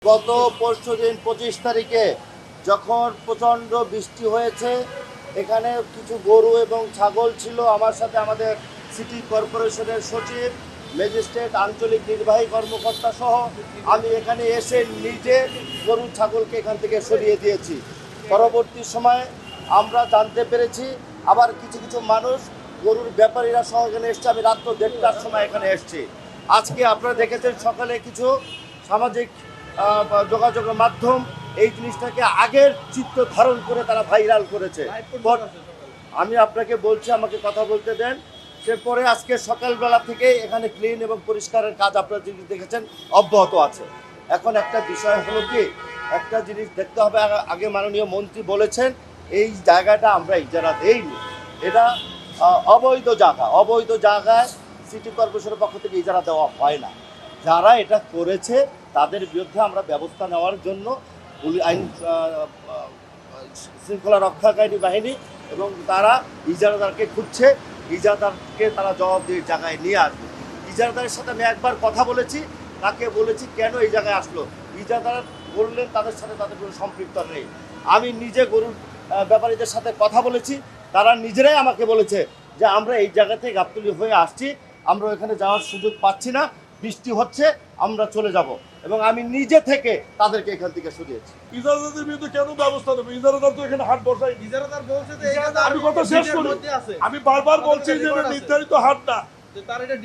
গত পরশুদিন 25 তারিখে যখন প্রচণ্ড বৃষ্টি হয়েছে, এখানে কিছু গরু এবং ছাগল ছিল। আমার সাথে আমাদের সিটি কর্পোরেশনের সচিব, ম্যাজিস্ট্রেট, আঞ্চলিক নির্বাহী কর্মকর্তা সহ আমি এখানে এসে নিজে গরু ছাগলকে এখান থেকে সরিয়ে দিয়েছি। পরবর্তী সময়ে আমরা জানতে পেরেছি আবার কিছু কিছু মানুষ গরুর ব্যাপারীরা সহ এখানে এসছে। আমি রাত্র 1:30টার সময় এখানে এসছি। আজকে আপনারা দেখেছেন সকালে কিছু সামাজিক যোগাযোগের মাধ্যম এই জিনিসটাকে আগের চিত্র ধারণ করে তারা ভাইরাল করেছে। আমি আপনাকে বলছি, আমাকে কথা বলতে দেন। সে পরে আজকে সকালবেলা থেকে এখানে ক্লিন এবং পরিষ্কারের কাজ আপনারা যদি দেখেছেন অব্যাহত আছে। এখন একটা বিষয় হলো কি, একটা জিনিস দেখতে হবে। আগে মাননীয় মন্ত্রী বলেছেন এই জায়গাটা আমরা ইজারা দেইনি, এটা অবৈধ জায়গা। অবৈধ জায়গায় সিটি কর্পোরেশনের পক্ষ থেকে ইজারা দেওয়া হয় না। যারা এটা করেছে তাদের বিরুদ্ধে আমরা ব্যবস্থা নেওয়ার জন্য আইন শৃঙ্খলা রক্ষাকারী বাহিনী এবং তারা ইজারাদারকে খুঁজছে। ইজারাদারকে তারা জবাবদিহির জায়গায় নিয়ে আসবে। ইজারাদারের সাথে আমি একবার কথা বলেছি, তাকে বলেছি কেন এই জায়গায় আসলো। ইজারাদার বললেন তাদের সাথে তাদের কোনো সম্পৃক্ত নেই। আমি নিজে গরুর ব্যাপারীদের সাথে কথা বলেছি, তারা নিজেরাই আমাকে বলেছে যে আমরা এই জায়গা থেকে গাবতলী হয়ে আসছি, আমরা এখানে যাওয়ার সুযোগ পাচ্ছি না, বৃষ্টি হচ্ছে, আমরা চলে যাব। এবং আমি নিজে থেকে তাদেরকে এখান থেকে সরিয়েছি। ইজারাদারদের বিরুদ্ধে কেন ব্যবস্থা নেবে? ইজারাদার তো এখানে হাট বসায়। ইজারাদার বলছে যে আমি কথা শেষ করি। আমি বারবার বলছি যে এটা নির্ধারিত হাট না।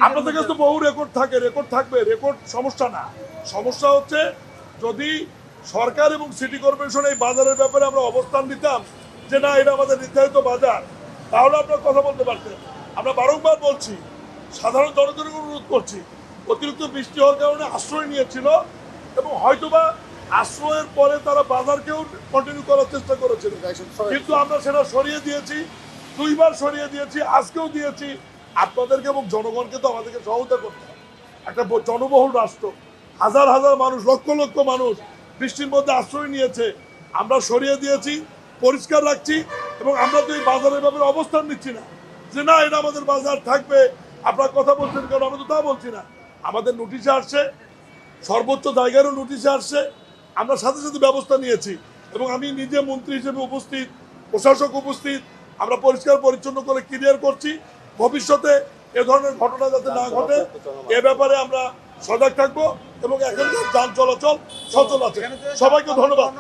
আপনাদের কাছে তো বহু রেকর্ড থাকে, রেকর্ড থাকবে, রেকর্ড সমস্যা না। সমস্যা হচ্ছে যদি সরকার এবং সিটি কর্পোরেশন এই বাজারের ব্যাপারে আমরা অবস্থান দিতাম যে না এটা আমাদের নির্ধারিত বাজার, তাহলে আপনারা কথা বলতে পারতেন। আমরা বারংবার বলছি, সাধারণ জনগণকে অনুরোধ করছি, অতিরিক্ত বৃষ্টি হওয়ার কারণে আশ্রয় নিয়েছিল এবং হয়তোবা আশ্রয়ের পরে তারা বাজারকেও কন্টিনিউ করার চেষ্টা করেছিল, কিন্তু আমরা সেটা সরিয়ে দিয়েছি। 2 বার সরিয়ে দিয়েছি, আজকেও দিয়েছি। আপনাদেরকে এবং জনগণকে তো আমাদেরকে সহায়তা করতে হবে। একটা জনবহুল রাষ্ট্র, হাজার হাজার মানুষ, লক্ষ লক্ষ মানুষ বৃষ্টির মধ্যে আশ্রয় নিয়েছে। আমরা সরিয়ে দিয়েছি, পরিষ্কার রাখছি এবং আমরা তো এই বাজারের ব্যাপারে অবস্থান নিচ্ছি না যে না এটা আমাদের বাজার থাকবে। আপনারা কথা বলছেন কারণ আমরা তো তা বলছি না। আমাদের নোটিশে আসছে, সর্বোচ্চ জায়গারও নোটিশে আসছে, আমরা সাথে সাথে ব্যবস্থা নিয়েছি এবং আমি নিজে মন্ত্রী হিসেবে উপস্থিত, প্রশাসক উপস্থিত, আমরা পরিষ্কার পরিচ্ছন্ন করে ক্লিয়ার করছি। ভবিষ্যতে এ ধরনের ঘটনা যাতে না ঘটে এ ব্যাপারে আমরা সজাগ থাকবো এবং এখানকার যান চলাচল সচল আছে। সবাইকে ধন্যবাদ।